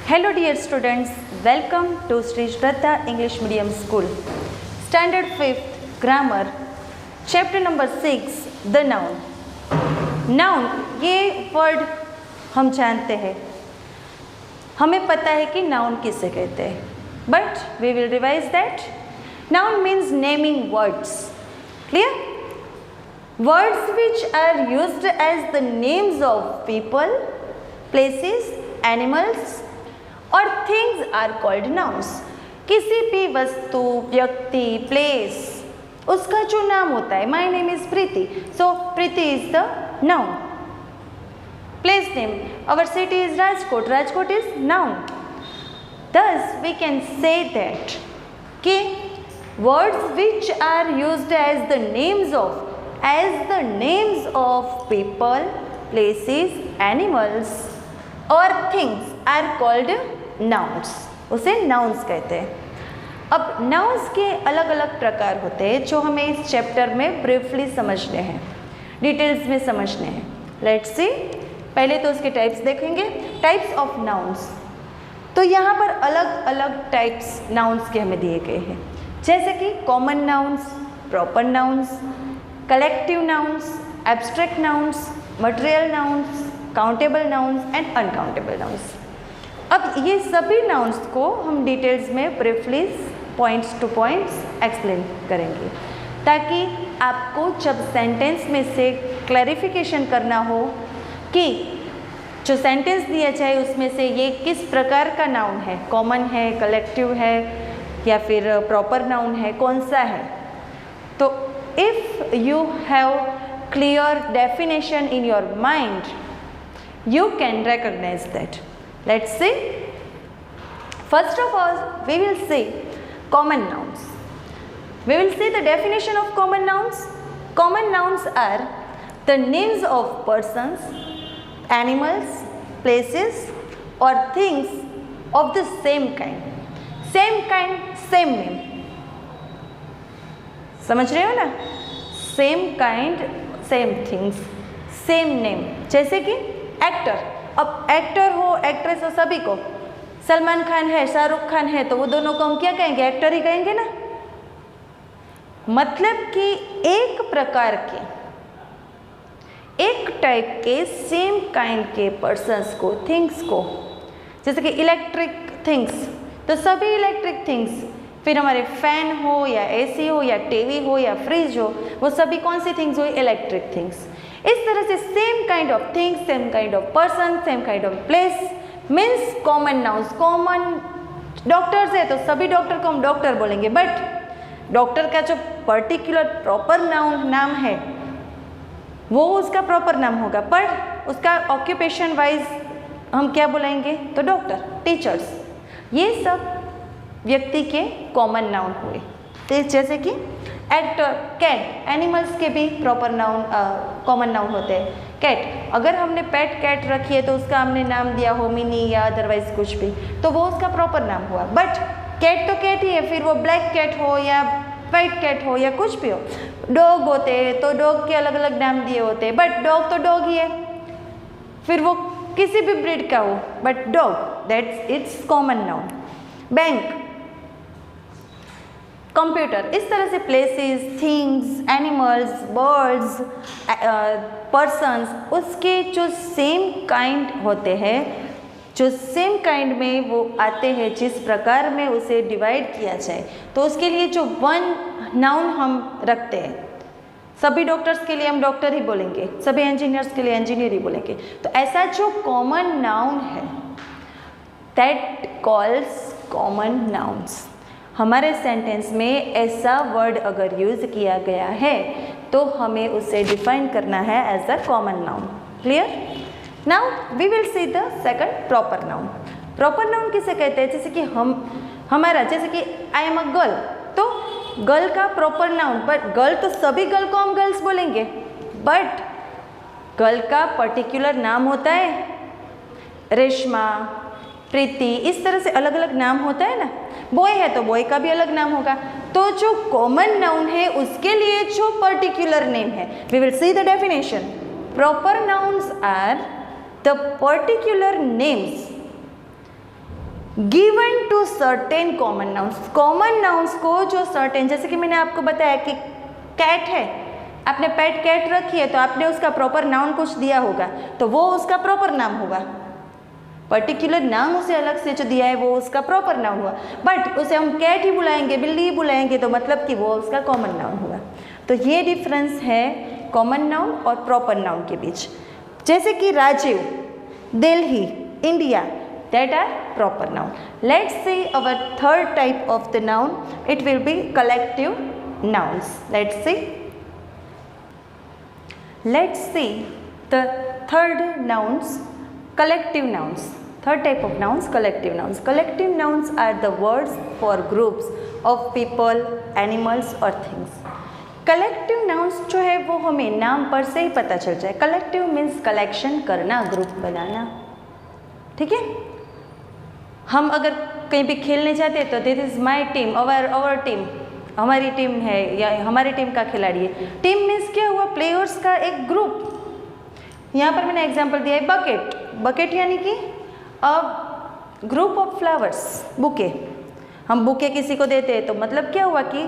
Hello dear students, welcome to Sri Shraddha English Medium School. Standard 5th Grammar, Chapter number 6, The Noun. Noun ये word हम जानते हैं, हमें पता है कि नाउन किसे कहते हैं, but we will revise that. Noun means naming words. Clear? Words which are used as the names of people, places, animals और थिंग्स आर कॉल्ड नाउन्स. किसी भी वस्तु, व्यक्ति, प्लेस, उसका जो नाम होता है. My name is Preeti, so Preeti is the noun. Place name, our city is Rajkot, Rajkot is noun. Thus we can say that कि words which are used as the names of people, places, animals और things are called nouns. उसे nouns कहते हैं. अब nouns के अलग अलग प्रकार होते हैं जो हमें इस चैप्टर में ब्रीफली समझने हैं, डिटेल्स में समझने हैं. Let's see. पहले तो उसके टाइप्स देखेंगे. Types of nouns. तो यहाँ पर अलग अलग टाइप्स नाउन्स के हमें दिए गए हैं, जैसे कि common nouns, proper nouns, collective nouns, abstract nouns, material nouns, countable nouns and uncountable nouns. अब ये सभी नाउन्स को हम डिटेल्स में briefly points two points explain करेंगे, ताकि आपको जब सेंटेंस में से क्लैरिफिकेशन करना हो कि जो सेंटेंस दिया जाए उसमें से ये किस प्रकार का नाउन है, कॉमन है, कलेक्टिव है या फिर प्रॉपर नाउन है, कौन सा है. तो if you have clear definition in your mind, you can recognize that. Let's see. First of all, we will see common nouns. We will see the definition of common nouns. Common nouns are the names of persons, animals, places or things of the same kind. Same kind, same name. समझ रहे हो ना? Same kind, same things, same name. जैसे कि actor. अब actor हो, actress हो, सभी को सलमान खान है, शाहरुख खान है, तो वो दोनों को हम क्या कहेंगे? एक्टर ही कहेंगे ना. मतलब कि एक प्रकार के, एक टाइप के सेम काइंड के पर्सन्स को, थिंग्स को, जैसे कि इलेक्ट्रिक थिंग्स, तो सभी इलेक्ट्रिक थिंग्स, फिर हमारे फैन हो या एसी हो या टीवी हो या फ्रिज हो, वो सभी कौन सी थिंग्स हुई? Electric things. इस तरह से same kind of things, same kind of person, same kind of place means common nouns. Common doctors है तो सभी डॉक्टर को हम डॉक्टर बोलेंगे, बट डॉक्टर का जो पर्टिकुलर प्रॉपर नाम है वो उसका प्रॉपर नाम होगा, पर उसका ऑक्यूपेशन वाइज हम क्या बुलाएंगे? तो डॉक्टर, टीचर्स, ये सब व्यक्ति के कॉमन नाउन हुए. तो जैसे कि एक्टर, कैट, एनिमल्स के भी प्रॉपर नाउन, कॉमन नाउन होते हैं. कैट, अगर हमने पेट कैट रखी है तो उसका हमने नाम दिया हो मिनी या अदरवाइज कुछ भी, तो वो उसका प्रॉपर नाम हुआ. बट कैट तो कैट ही है, फिर वो ब्लैक कैट हो या वाइट कैट हो या कुछ भी हो. डॉग होते हैं तो डॉग के अलग अलग नाम दिए होते हैं, बट डॉग तो डॉग ही है, फिर वो किसी भी ब्रीड का हो, but dog, that's it's common noun. Bank, computer, इस तरह से places, things, animals, birds, persons, उसके जो सेम काइंड होते हैं, जो सेम काइंड में वो आते हैं, जिस प्रकार में उसे डिवाइड किया जाए, तो उसके लिए जो वन नाउन हम रखते हैं. सभी डॉक्टर्स के लिए हम डॉक्टर ही बोलेंगे, सभी इंजीनियर्स के लिए इंजीनियर ही बोलेंगे. तो ऐसा जो कॉमन नाउन है, दैट कॉल्स कॉमन नाउन्स. हमारे सेंटेंस में ऐसा वर्ड अगर यूज़ किया गया है तो हमें उसे डिफाइन करना है as a common noun. Clear? Now we will see the second proper noun. Proper noun किसे कहते हैं? जैसे कि हमारा, जैसे कि आई एम अ गर्ल, तो गर्ल का प्रॉपर नाउन, बट गर्ल तो सभी गर्ल को हम गर्ल्स बोलेंगे, बट गर्ल का पर्टिकुलर नाम होता है. रेशमा, प्रीति, इस तरह से अलग अलग नाम होता है ना. बॉय है तो बॉय का भी अलग नाम होगा. तो जो कॉमन नाउन है उसके लिए जो पर्टिकुलर नेम है, we will see the definition. Proper nouns are the particular names given to certain common nouns. Common nouns को जो सर्टेन, जैसे कि मैंने आपको बताया कि कैट है, आपने पेट कैट रखी है तो आपने उसका प्रॉपर नाउन कुछ दिया होगा तो वो उसका प्रॉपर नाम होगा। पर्टिकुलर नाम उसे अलग से जो दिया है वो उसका प्रॉपर नाउन हुआ, बट उसे हम कैट ही बुलाएंगे, बिल्ली ही बुलाएंगे तो मतलब कि वो उसका कॉमन नाउन हुआ। तो ये डिफरेंस है कॉमन नाउन और प्रॉपर नाउन के बीच। जैसे कि Rajiv, Delhi, India, that are proper noun. Let's see our third type of the noun. It will be collective nouns. Let's see the third nouns, collective nouns. Third type of nouns, collective nouns. Collective nouns are the words for groups of people, animals or things. Collective nouns जो है वो हमें नाम पर से ही पता चल जाए। कलेक्टिव मीन्स कलेक्शन करना, ग्रुप बनाना, ठीक है। हम अगर कहीं भी खेलने जाते हैं तो this is my team, our team, हमारी टीम है या हमारी टीम का खिलाड़ी है। टीम मीन्स क्या हुआ, प्लेयर्स का एक ग्रुप। यहाँ पर मैंने एग्जांपल दिया है बकेट। बकेट यानी कि a group of flowers, bouquet. हम बुके किसी को देते हैं तो मतलब क्या हुआ कि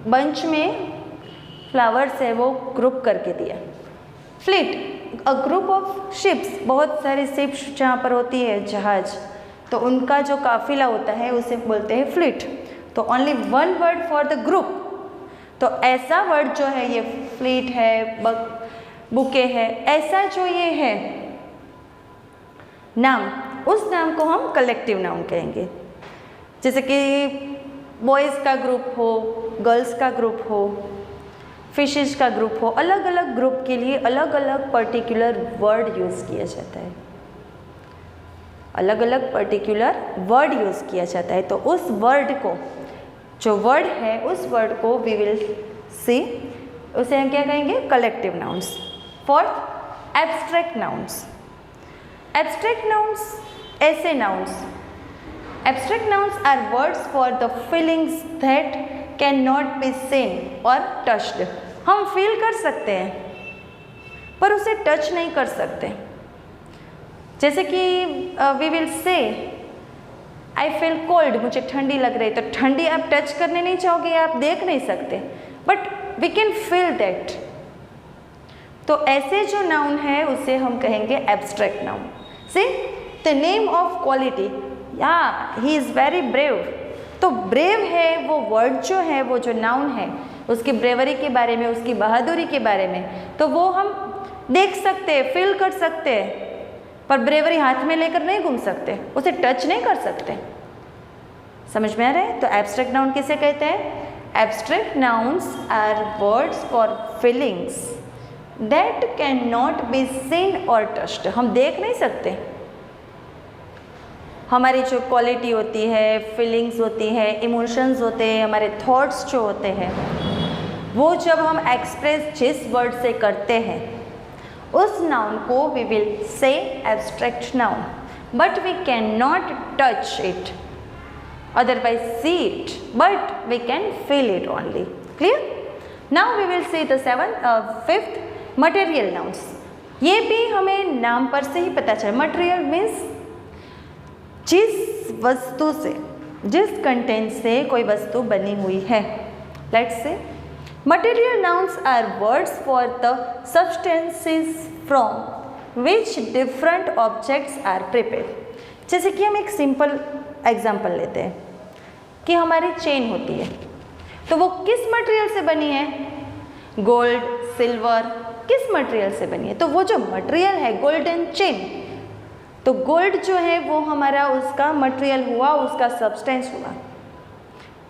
बंच में फ्लावर्स है वो ग्रुप करके दिया। Fleet, a group of ships, बहुत सारे शिप्स जहाँ पर होती है जहाज, तो उनका जो काफिला होता है उसे बोलते हैं फ्लीट। तो only one word for the group. तो ऐसा वर्ड जो है ये फ्लीट है, बुके है, ऐसा जो ये है नाम, उस नाम को हम कलेक्टिव नाउन कहेंगे। जैसे कि बॉयज़ का ग्रुप हो, गर्ल्स का ग्रुप हो, फिशेस का ग्रुप हो, अलग अलग ग्रुप के लिए अलग अलग पर्टिकुलर वर्ड यूज़ किया जाता है, अलग अलग पर्टिकुलर वर्ड यूज़ किया जाता है। तो उस वर्ड को, जो वर्ड है उस वर्ड को वी विल सी, उसे हम क्या कहेंगे, collective nouns. Fourth, abstract nouns. Abstract nouns ऐसे nouns, abstract nouns are words for the feelings that can not be seen और टच्ड। हम फील कर सकते हैं पर उसे टच नहीं कर सकते। जैसे कि वी विल से आई फील कोल्ड, मुझे ठंडी लग रही है, तो ठंडी आप टच करने नहीं चाहोगे, आप देख नहीं सकते, but we can feel that. तो ऐसे जो नाउन है उसे हम कहेंगे abstract noun. See the name of quality, या ही इज़ वेरी ब्रेव। तो ब्रेव है वो वर्ड जो है, वो जो नाउन है, उसकी ब्रेवरी के बारे में, उसकी बहादुरी के बारे में, तो वो हम देख सकते हैं, फील कर सकते हैं, पर ब्रेवरी हाथ में लेकर नहीं घूम सकते, उसे टच नहीं कर सकते। समझ में आ रहा है? तो एब्स्ट्रैक्ट नाउन किसे कहते हैं? Abstract nouns are words for feelings that can not be seen और टच्ड। हम देख नहीं सकते, हमारी जो क्वालिटी होती है, फीलिंग्स होती है, इमोशंस होते हैं, हमारे थॉट्स जो होते हैं, वो जब हम एक्सप्रेस जिस वर्ड से करते हैं उस नाउन को we will say abstract noun, but we can not touch it, otherwise see it, but we can feel it only. Clear? Now we will see the fifth, material nouns. ये भी हमें नाम पर से ही पता चला। मटेरियल मीन्स जिस वस्तु से, जिस कंटेंट से कोई वस्तु बनी हुई है। Let's say material nouns are words for the substances from which different objects are prepared। जैसे कि हम एक सिंपल एग्जांपल लेते हैं कि हमारी चेन होती है, तो वो किस मटेरियल से बनी है? गोल्ड, सिल्वर, किस मटेरियल से बनी है? तो वो जो मटेरियल है गोल्डन चेन, तो गोल्ड जो है वो हमारा उसका मटेरियल हुआ, उसका सब्सटेंस हुआ।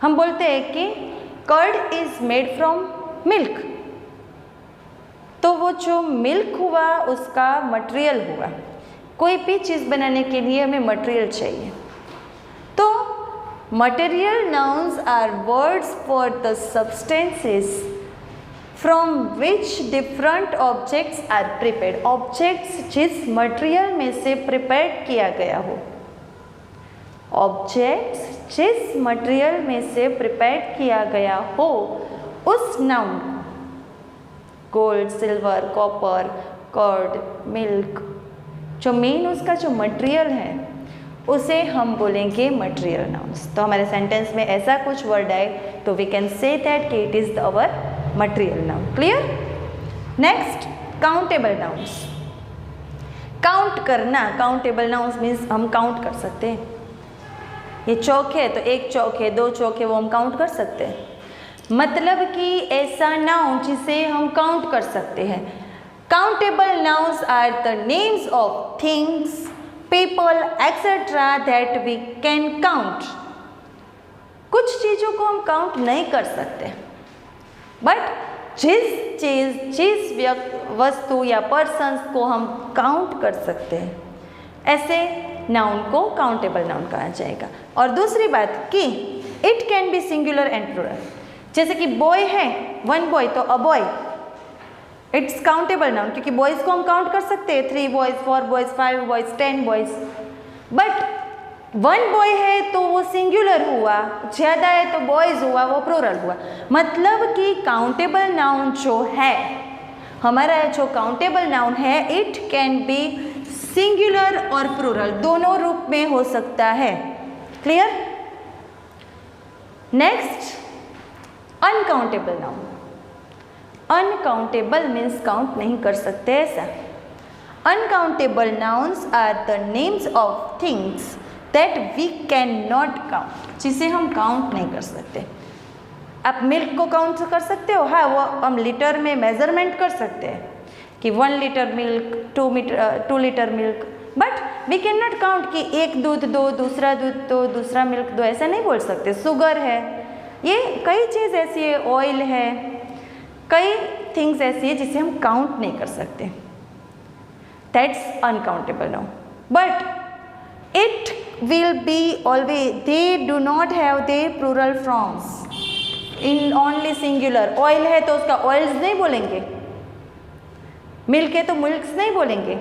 हम बोलते हैं कि curd is made from milk, तो वो जो मिल्क हुआ उसका मटेरियल हुआ। कोई भी चीज़ बनाने के लिए हमें मटेरियल चाहिए। तो material nouns are words for the substances from which different objects are prepared. Objects जिस मटेरियल में से प्रिपेयर किया गया हो, ऑब्जेक्ट्स जिस मटेरियल में से प्रिपेयर किया गया हो, उस noun gold, silver, copper, curd, milk, जो मेन उसका जो मटेरियल है उसे हम बोलेंगे मटेरियल नाउन्स। तो हमारे सेंटेंस में ऐसा कुछ वर्ड आए तो वी कैन से दैट कि it is our material noun. Clear? Next, countable nouns. Count करना, काउंटेबल नाउन्स मीन्स हम काउंट कर सकते हैं। ये चौक है तो एक चौक है, दो चौक है, वो हम काउंट कर सकते हैं। मतलब कि ऐसा नाउन जिसे हम काउंट कर सकते हैं। Countable nouns are the names of things, people etcetera that we can count. कुछ चीज़ों को हम काउंट नहीं कर सकते, बट जिस चीज़, जिस वस्तु या पर्सन्स को हम काउंट कर सकते हैं, ऐसे नाउन को काउंटेबल नाउन कहा जाएगा। और दूसरी बात कि it can be singular and plural. जैसे कि बॉय है, वन बॉय, तो a boy, it's countable noun, क्योंकि बॉयज़ को हम काउंट कर सकते हैं, 3 boys, 4 boys, 5 boys, 10 boys. But one boy है तो वो सिंगुलर हुआ, ज़्यादा है तो बॉयज़ हुआ, वो प्लूरल हुआ। मतलब कि काउंटेबल नाउन जो है हमारा, जो काउंटेबल नाउन है, इट कैन बी सिंगुलर और प्लूरल, दोनों रूप में हो सकता है। Clear? Next, uncountable noun. Uncountable means count नहीं कर सकते ऐसा। Uncountable nouns are the names of things that we can not count, जिसे हम काउंट नहीं कर सकते। आप मिल्क को काउंट कर सकते हो, हाँ, वो हम लीटर में मेजरमेंट कर सकते हैं कि 1 litre milk, 2 litre milk, but we can not count कि एक दूध दो, दूसरा दूध दो, दूसरा मिल्क दो, ऐसा नहीं बोल सकते। शुगर है, ये कई चीज़ ऐसी है, ऑयल है, कई थिंग्स ऐसी है जिसे हम काउंट नहीं कर सकते। That's uncountable noun. But it will be always, they do not have their plural forms in only singular. Oil है तो उसका ऑयल्स नहीं बोलेंगे, मिल्क है तो मिल्क्स नहीं बोलेंगे,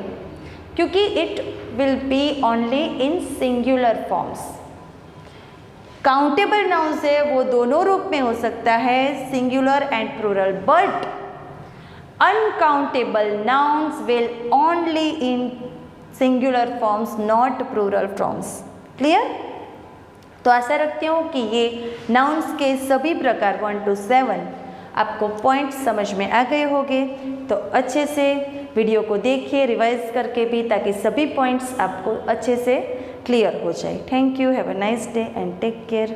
क्योंकि it will be only in singular forms. Countable nouns है वो दोनों रूप में हो सकता है, singular and plural, but uncountable nouns will only in singular forms, not plural forms. Clear? तो आशा रखती हूँ कि ये नाउन्स के सभी प्रकार 1 to 7 आपको पॉइंट्स समझ में आ गए होंगे। तो अच्छे से वीडियो को देखिए, रिवाइज करके भी, ताकि सभी पॉइंट्स आपको अच्छे से क्लियर हो जाए। Thank you, have a nice day and take care.